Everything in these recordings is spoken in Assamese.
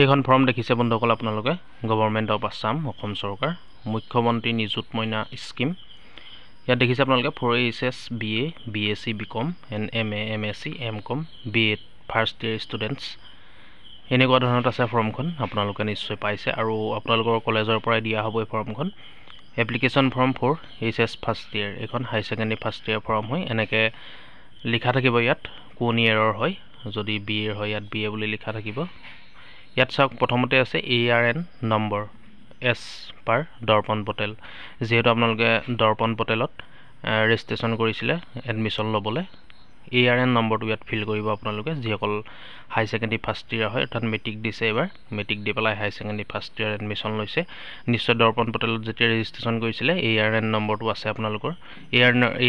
এইখন ফৰ্ম দেখিছে বন্ধুসকল আপোনালোকে গভৰ্ণমেণ্ট অফ আছাম অসম চৰকাৰ মুখ্যমন্ত্ৰী নিযুত মইনা স্কিম ইয়াত দেখিছে আপোনালোকে 4HS BA BSc BCom and MA MSc MCom BEd first year students এনেকুৱা ধৰণত আছে ফৰ্মখন আপোনালোকে নিশ্চয় পাইছে আৰু আপোনালোকৰ কলেজৰ পৰাই দিয়া হ'ব এই ফৰ্মখন application form for HS first year এখন higher secondary first year form হয় এনেকৈ লিখা থাকিব ইয়াত কোন ইয়াৰৰ হয় যদি BA হয় ইয়াত BA বুলি লিখা থাকিব ইয়াত চাওক প্ৰথমতে আছে ARN নম্বৰ S পাৰ দৰ্পণ পটেল যেহেতু আপোনালোকে দৰ্পণ পটেলত ৰেজিষ্ট্ৰেশ্যন কৰিছিলে এডমিশ্যন ল'বলৈ ARN নম্বৰটো ইয়াত ফিল কৰিব আপোনালোকে যিসকল হাই ছেকেণ্ডেৰী ফাৰ্ষ্ট ইয়াৰ হয় অৰ্থাৎ মেট্ৰিক দিছে এবাৰ মেট্ৰিক দি পেলাই হাই ছেকেণ্ডেৰী ফাৰ্ষ্ট ইয়াৰ এডমিশ্যন লৈছে নিশ্চয় দৰ্পণ পটেলত যেতিয়া ৰেজিষ্ট্ৰেশ্যন কৰিছিলে ARN নম্বৰটো আছে আপোনালোকৰ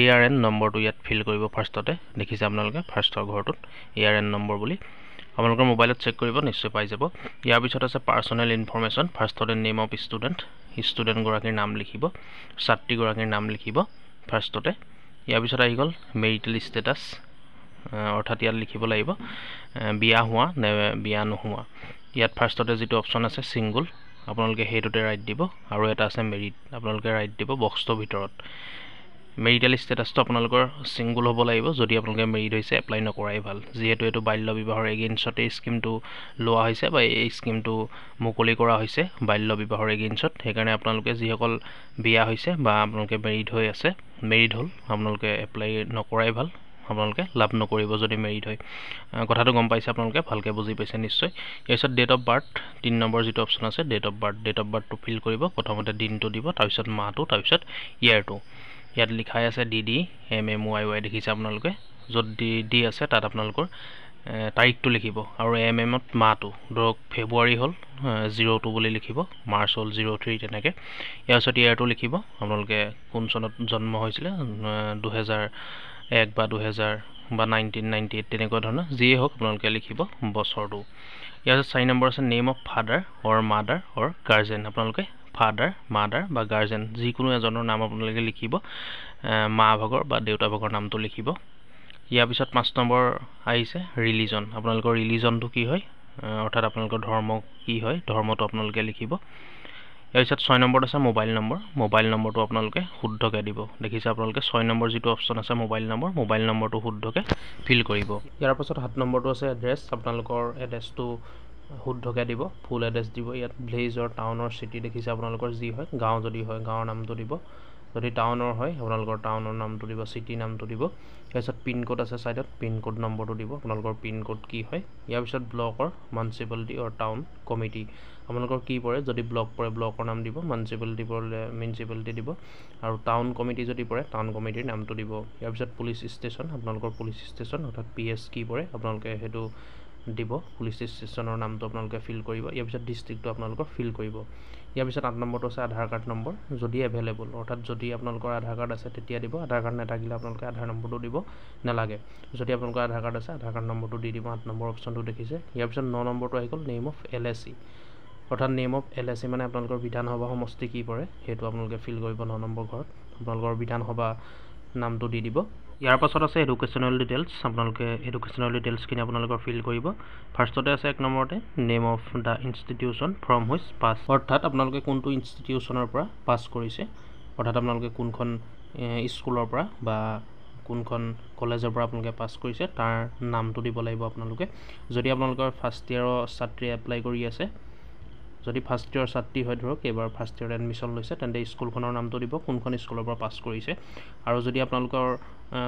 ARN নম্বৰটো ইয়াত ফিল কৰিব ফাৰ্ষ্টতে দেখিছে আপোনালোকে ফাৰ্ষ্টৰ ঘৰটোত ARN নম্বৰ বুলি আপোনালোকৰ মোবাইলত চেক কৰিব নিশ্চয় পাই যাব ইয়াৰ পিছত আছে পাৰ্সোনেল ইনফৰমেশ্যন ফাৰ্ষ্টতে নেম অফ ষ্টুডেণ্ট গৰাকীৰ নাম লিখিব ছাত্ৰী গৰাকীৰ নাম লিখিব ফাৰ্ষ্টতে ইয়াৰ পিছত আহি গ'ল মেৰিটেল ষ্টেটাছ অৰ্থাৎ ইয়াত লিখিব লাগিব বিয়া হোৱা নে বিয়া নোহোৱা ইয়াত ফাৰ্ষ্টতে যিটো অপশ্যন আছে সিংগল আপোনালোকে সেইটোতে ৰাইট দিব আৰু এটা আছে মেৰিট আপোনালোকে ৰাইট দিব বক্সটোৰ ভিতৰত মেৰিটেল ষ্টেটাছটো আপোনালোকৰ সিংগল হ'ব লাগিব যদি আপোনালোকে মেৰিট হৈছে এপ্লাই নকৰাই ভাল যিহেতু এইটো বাল্য বিবাহৰ এগেইনষ্টত এই স্কিমটো লোৱা হৈছে বা এই স্কিমটো মুকলি কৰা হৈছে বাল্য বিবাহৰ এগেইনষ্টত সেইকাৰণে আপোনালোকে যিসকল বিয়া হৈছে বা আপোনালোকে মেৰিট হৈ আছে মেৰিট হ'ল আপোনালোকে এপ্লাই নকৰাই ভাল আপোনালোকে লাভ নকৰিব যদি মেৰিট হয় কথাটো গম পাইছে আপোনালোকে ভালকৈ বুজি পাইছে নিশ্চয় ইয়াৰ ডেট অফ বাৰ্থ 3 নম্বৰ যিটো অপশ্যন আছে ডেট অফ বাৰ্থটো ফিল কৰিব প্ৰথমতে দিনটো দিব তাৰপিছত মাহটো তাৰপিছত ইয়াৰটো ইয়াত লিখাই আছে DD MMYY দেখিছে আপোনালোকে য'ত ডি আছে তাত আপোনালোকৰ তাৰিখটো লিখিব আৰু MMত মাহটো ধৰক ফেব্ৰুৱাৰী হ'ল 02 বুলি লিখিব মাৰ্চ হ'ল 03 তেনেকৈ ইয়াৰ পিছত ইয়াৰটো লিখিব আপোনালোকে কোন চনত জন্ম হৈছিলে 2001 বা 2000 বা 1998 তেনেকুৱা ধৰণৰ যিয়ে হওক আপোনালোকে লিখিব বছৰটো ইয়াৰ পিছত 4 নম্বৰ আছে name of father or mother or guardian আপোনালোকে ফাদাৰ মাদাৰ বা গাৰ্জেন যিকোনো এজনৰ নাম আপোনালোকে লিখিব মা ভাগৰ বা দেউতা ভাগৰ নামটো লিখিব ইয়াৰ পিছত 5 নম্বৰ আহিছে ৰিলিজন আপোনালোকৰ ৰিলিজনটো কি হয় অৰ্থাৎ আপোনালোকৰ ধৰ্ম কি হয় ধৰ্মটো আপোনালোকে লিখিব ইয়াৰ পিছত 6 নম্বৰত আছে মোবাইল নম্বৰটো আপোনালোকে শুদ্ধকৈ দিব দেখিছে আপোনালোকে 6 নম্বৰ যিটো অপশ্যন আছে মোবাইল নম্বৰটো শুদ্ধকৈ ফিল কৰিব ইয়াৰ পাছত 7 নম্বৰটো আছে এড্ৰেছ আপোনালোকৰ এড্ৰেছটো শুদ্ধকৈ দিব ফুল এড্ৰেছ দিব ইয়াত ভিলেজ অৰ টাউনৰ চিটি দেখিছে আপোনালোকৰ যি হয় গাঁও যদি হয় গাঁৱৰ নামটো দিব যদি টাউনৰ হয় আপোনালোকৰ টাউনৰ নামটো দিব চিটি নামটো দিব তাৰপিছত পিন কোড আছে সাইডত পিন কোড নম্বৰটো দিব আপোনালোকৰ পিন কোড কি হয় ইয়াৰ পিছত ব্লকৰ মিউনিচিপালিটি অৰ টাউন কমিটি আপোনালোকৰ কি পৰে যদি ব্লক পৰে ব্লকৰ নাম দিব মিউনিচিপালিটি পৰে মিউনিচিপালিটি দিব আৰু টাউন কমিটি যদি পৰে টাউন কমিটিৰ নামটো দিব ইয়াৰ পিছত পুলিচ ষ্টেচন আপোনালোকৰ পুলিচ ষ্টেচন অৰ্থাৎ PS কি পৰে আপোনালোকে সেইটো দিব পুলিচ ষ্টেচনৰ নামটো আপোনালোকে ফিল কৰিব ইয়াৰ পিছত ডিষ্ট্ৰিক্টটো আপোনালোকৰ ফিল কৰিব ইয়াৰ পিছত 8 নম্বৰটো আছে আধাৰ কাৰ্ড নম্বৰ যদি এভেইলেবল অৰ্থাৎ যদি আপোনালোকৰ আধাৰ কাৰ্ড আছে তেতিয়া দিব আধাৰ কাৰ্ড নাথাকিলে আপোনালোকে আধাৰ নম্বৰটো দিব নালাগে যদি আপোনালোকৰ আধাৰ কাৰ্ড আছে আধাৰ কাৰ্ড নম্বৰটো দি দিব 8 নম্বৰ অপশ্যনটো দেখিছে ইয়াৰ পিছত 9 নম্বৰটো আহি গ'ল নেম অফ LSC অৰ্থাৎ নেম অফ LSC মানে আপোনালোকৰ বিধানসভা সমষ্টি কি পৰে সেইটো আপোনালোকে ফিল কৰিব 9 নম্বৰ ঘৰত আপোনালোকৰ বিধানসভা নামটো দি দিব ইয়াৰ পাছত আছে এডুকেশ্যনেল ডিটেইলছ আপোনালোকে এডুকেশ্যনেল ডিটেইলছখিনি আপোনালোকৰ ফিল কৰিব ফাৰ্ষ্টতে আছে 1 নম্বৰতে name of the institution from which pass অৰ্থাৎ আপোনালোকে কোনটো ইনষ্টিটিউশ্যনৰ পৰা পাছ কৰিছে অৰ্থাৎ আপোনালোকে কোনখন স্কুলৰ পৰা বা কোনখন কলেজৰ পৰা আপোনালোকে পাছ কৰিছে তাৰ নামটো দিব লাগিব আপোনালোকে যদি আপোনালোকৰ ফাৰ্ষ্ট ইয়াৰৰ ছাত্ৰী এপ্লাই কৰি আছে যদি ফাৰ্ষ্ট ইয়াৰ ছাত্ৰী হয় ধৰক এবাৰ ফাৰ্ষ্ট ইয়াৰ এডমিশ্যন লৈছে তেন্তে স্কুলখনৰ নামটো দিব কোনখন স্কুলৰ পৰা পাছ কৰিছে আৰু যদি আপোনালোকৰ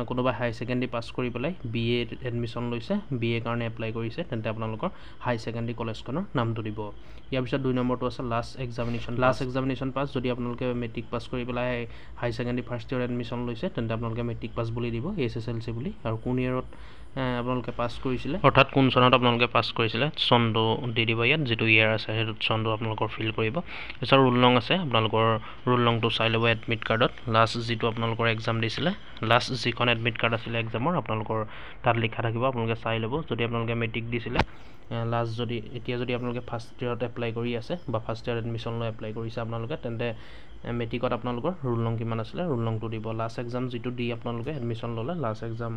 কোনোবা হাই ছেকেণ্ডেৰী পাছ কৰি পেলাই BA এডমিশ্যন লৈছে BA কাৰণে এপ্লাই কৰিছে তেন্তে আপোনালোকৰ হাই ছেকেণ্ডেৰী কলেজখনৰ নামটো দিব ইয়াৰ পিছত 2 নম্বৰটো আছে লাষ্ট এক্সামিনেশ্যন পাছ যদি আপোনালোকে মেট্ৰিক পাছ কৰি পেলাই হাই ছেকেণ্ডেৰী ফাৰ্ষ্ট ইয়াৰ এডমিশ্যন লৈছে তেন্তে আপোনালোকে মেট্ৰিক পাছ বুলি দিব SSLC বুলি আৰু কোন ইয়াৰত আপোনালোকে পাছ কৰিছিলে অৰ্থাৎ কোন চনত আপোনালোকে পাছ কৰিছিলে চনটো দি দিব ইয়াত যিটো ইয়াৰ আছে সেইটোত চনটো আপোনালোকৰ ফিল কৰিব তাৰপিছত ৰোল নং আছে আপোনালোকৰ ৰোল নংটো চাই ল'ব এডমিট কাৰ্ডত লাষ্ট যিটো আপোনালোকৰ এক্সাম দিছিলে লাষ্ট যিখন এডমিট কাৰ্ড আছিলে এক্সামৰ আপোনালোকৰ তাত লিখা থাকিব আপোনালোকে চাই ল'ব যদি আপোনালোকে মেট্ৰিক দিছিলে লাষ্ট যদি এতিয়া যদি আপোনালোকে ফাৰ্ষ্ট ইয়াৰত এপ্লাই কৰি আছে বা ফাৰ্ষ্ট ইয়াৰ এডমিশ্যন লৈ এপ্লাই কৰিছে আপোনালোকে তেন্তে মেট্ৰিকত আপোনালোকৰ ৰোল নং কিমান আছিলে ৰোল নংটো দিব লাষ্ট এক্সাম যিটো দি আপোনালোকে এডমিশ্যন ল'লে লাষ্ট এক্সাম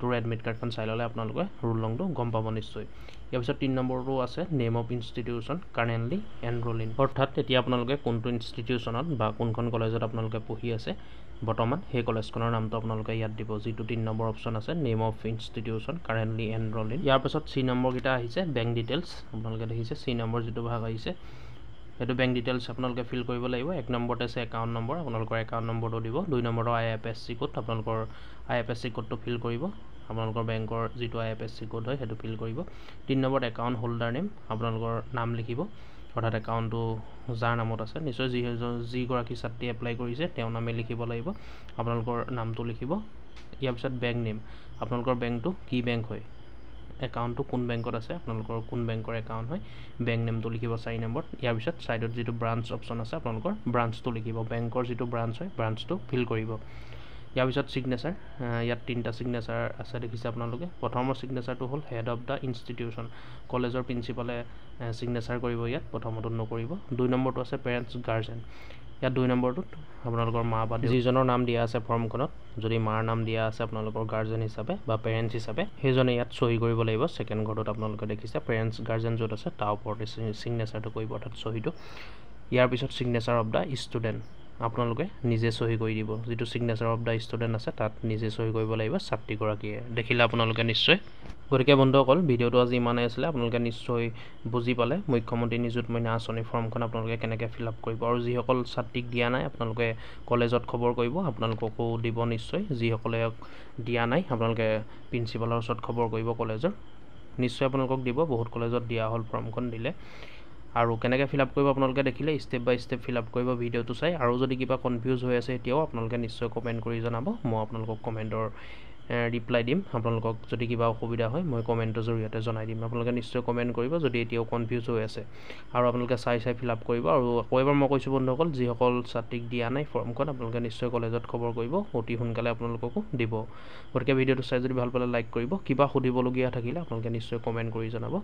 তোৰ এডমিট কাৰ্ডখন চাই ল'লে আপোনালোকে ৰোল নংটো গম পাব নিশ্চয় ইয়াৰ পিছত 3 নম্বৰটো আছে name of institution currently enrol in, অৰ্থাৎ এতিয়া আপোনালোকে কোনটো ইনষ্টিটিউশ্যনত বা কোনখন কলেজত আপোনালোকে পঢ়ি আছে বৰ্তমান সেই কলেজখনৰ নামটো আপোনালোকে ইয়াত দিব, যিটো 3 নম্বৰ অপশ্যন আছে name of institution currently enrol in. ইয়াৰ পাছত C নম্বৰকেইটা আহিছে বেংক ডিটেইলছ, আপোনালোকে দেখিছে C নম্বৰ যিটো ভাগ আহিছে সেইটো বেংক ডিটেইলছ আপোনালোকে ফিল কৰিব লাগিব। 1 নম্বৰতে আছে একাউণ্ট নম্বৰ, আপোনালোকৰ একাউণ্ট নম্বৰটো দিব। 2 নম্বৰটো IFSC কোড, আপোনালোকৰ IFSC কোডটো ফিল কৰিব, আপোনালোকৰ বেংকৰ যিটো IFSC কোড হয় সেইটো ফিল কৰিব। 3 নম্বৰত একাউণ্ট হোল্ডাৰ নেম, আপোনালোকৰ নাম লিখিব, অৰ্থাৎ একাউণ্টটো যাৰ নামত আছে নিশ্চয় যিগৰাকী ছাত্ৰী এপ্লাই কৰিছে তেওঁৰ নামে লিখিব লাগিব, আপোনালোকৰ নামটো লিখিব। ইয়াৰ পিছত বেংক নেম, আপোনালোকৰ বেংকটো কি বেংক হয়, একাউণ্টটো কোন বেংকত আছে, আপোনালোকৰ কোন বেংকৰ একাউণ্ট হয়, বেংক নেমটো লিখিব 4 নম্বৰত। ইয়াৰ পিছত ছাইডত যিটো ব্ৰাঞ্চ অপশ্যন আছে আপোনালোকৰ ব্ৰাঞ্চটো লিখিব, বেংকৰ যিটো ব্ৰাঞ্চ হয় ব্ৰাঞ্চটো ফিল কৰিব। ইয়াৰ পিছত ছিগনেচাৰ, ইয়াত 3টা ছিগনেচাৰ আছে দেখিছে আপোনালোকে। প্ৰথমৰ ছিগনেচাৰটো হ'ল হেড অফ দ্য ইনষ্টিটিউশ্যন, কলেজৰ প্ৰিন্সিপালে ছিগনেচাৰ কৰিব, ইয়াত প্ৰথমটোত নকৰিব। 2 নম্বৰটো আছে পেৰেণ্টছ গাৰ্জেন, ইয়াত 2 নম্বৰটোত আপোনালোকৰ মা বা যিজনৰ নাম দিয়া আছে ফৰ্মখনত, যদি মাৰ নাম দিয়া আছে আপোনালোকৰ গাৰ্জেন হিচাপে বা পেৰেণ্টছ হিচাপে সেইজনে ইয়াত চহী কৰিব লাগিব। ছেকেণ্ড ঘৰটোত আপোনালোকে দেখিছে পেৰেণ্টছ গাৰ্জেন য'ত আছে তাৰ ওপৰতে ছিগনেচাৰটো কৰিব, অৰ্থাৎ চহীটো। ইয়াৰ পিছত ছিগনেচাৰ অফ দ্য ষ্টুডেণ্ট, আপোনালোকে নিজে চহী কৰি দিব, যিটো ছিগনেচাৰ অফ দ্য ষ্টুডেণ্ট আছে তাত নিজে চহী কৰিব লাগিব ছাত্ৰীগৰাকীয়ে, দেখিলে আপোনালোকে নিশ্চয়। গতিকে বন্ধুসকল ভিডিঅ'টো আজি ইমানেই আছিলে, আপোনালোকে নিশ্চয় বুজি পালে মুখ্যমন্ত্ৰী নিযুত মইনা আঁচনি ফৰ্মখন আপোনালোকে কেনেকৈ ফিল আপ কৰিব। আৰু যিসকল ছাত্ৰীক দিয়া নাই আপোনালোকে কলেজত খবৰ কৰিব, আপোনালোককো দিব নিশ্চয়। যিসকলে দিয়া নাই আপোনালোকে প্ৰিন্সিপালৰ ওচৰত খবৰ কৰিব কলেজৰ, নিশ্চয় আপোনালোকক দিব, বহুত কলেজত দিয়া হ'ল ফৰ্মখন দিলে। আৰু কেনেকৈ ফিল আপ কৰিব আপোনালোকে দেখিলে, ষ্টেপ বাই ষ্টেপ ফিল আপ কৰিব ভিডিঅ'টো চাই। আৰু যদি কিবা কনফিউজ হৈ আছে এতিয়াও আপোনালোকে নিশ্চয় কমেণ্ট কৰি জনাব, মই আপোনালোকক কমেণ্টৰ ৰিপ্লাই দিম। আপোনালোকক যদি কিবা অসুবিধা হয় মই কমেণ্টৰ জৰিয়তে জনাই দিম, আপোনালোকে নিশ্চয় কমেণ্ট কৰিব যদি এতিয়াও কনফিউজ হৈ আছে। আৰু আপোনালোকে চাই ফিল আপ কৰিব। আৰু আকৌ এবাৰ মই কৈছোঁ বন্ধুসকল, যিসকল ছাত্ৰীক দিয়া নাই ফৰ্মখন আপোনালোকে নিশ্চয় কলেজত খবৰ কৰিব, অতি সোনকালে আপোনালোককো দিব। গতিকে ভিডিঅ'টো চাই যদি ভাল পালে লাইক কৰিব, কিবা সুধিবলগীয়া থাকিলে আপোনালোকে নিশ্চয় কমেণ্ট কৰি জনাব।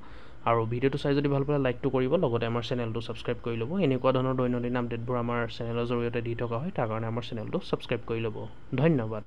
আৰু ভিডিঅ'টো চাই যদি ভাল পালে লাইকটো কৰিব, লগতে আমাৰ চেনেলটো ছাবস্ক্ৰাইব কৰি ল'ব। এনেকুৱা ধৰণৰ দৈনন্দিন আপডেটবোৰ আমাৰ চেনেলৰ জৰিয়তে দি থকা হয়, তাৰ কাৰণে আমাৰ চেনেলটো ছাবস্ক্ৰাইব কৰি ল'ব। ধন্যবাদ।